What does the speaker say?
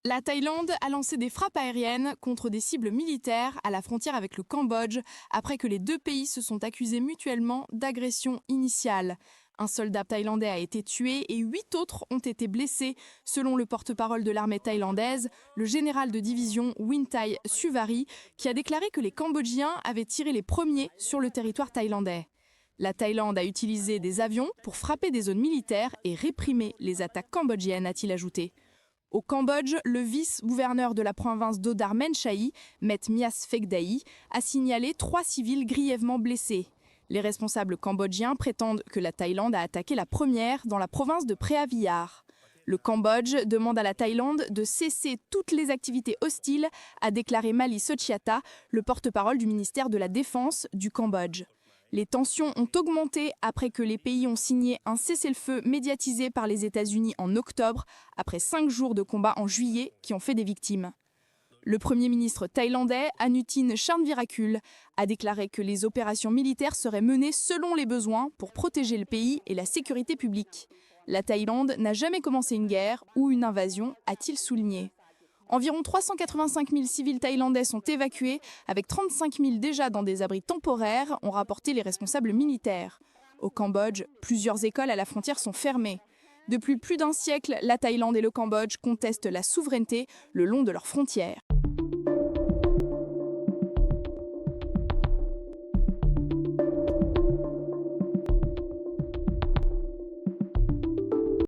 La Thaïlande a lancé des frappes aériennes contre des cibles militaires à la frontière avec le Cambodge après que les deux pays se sont accusés mutuellement d'agression initiale. Un soldat thaïlandais a été tué et 8 autres ont été blessés, selon le porte-parole de l'armée thaïlandaise, le général de division Winthai Suvari, qui a déclaré que les Cambodgiens avaient tiré les premiers sur le territoire thaïlandais. La Thaïlande a utilisé des avions pour frapper des zones militaires et réprimer les attaques cambodgiennes, a-t-il ajouté. Au Cambodge, le vice-gouverneur de la province d'Odar Menchai, Met Mias Phekdai, a signalé 3 civils grièvement blessés. Les responsables cambodgiens prétendent que la Thaïlande a attaqué la première dans la province de Preah Vihear. Le Cambodge demande à la Thaïlande de cesser toutes les activités hostiles, a déclaré Mali Sochiata, le porte-parole du ministère de la Défense du Cambodge. Les tensions ont augmenté après que les pays ont signé un cessez-le-feu médiatisé par les États-Unis en octobre, après 5 jours de combats en juillet qui ont fait des victimes. Le Premier ministre thaïlandais, Anutin Charnvirakul, a déclaré que les opérations militaires seraient menées selon les besoins pour protéger le pays et la sécurité publique. La Thaïlande n'a jamais commencé une guerre ou une invasion, a-t-il souligné. Environ 385 000 civils thaïlandais sont évacués, avec 35 000 déjà dans des abris temporaires, ont rapporté les responsables militaires. Au Cambodge, plusieurs écoles à la frontière sont fermées. Depuis plus d'un siècle, la Thaïlande et le Cambodge contestent la souveraineté le long de leurs frontières.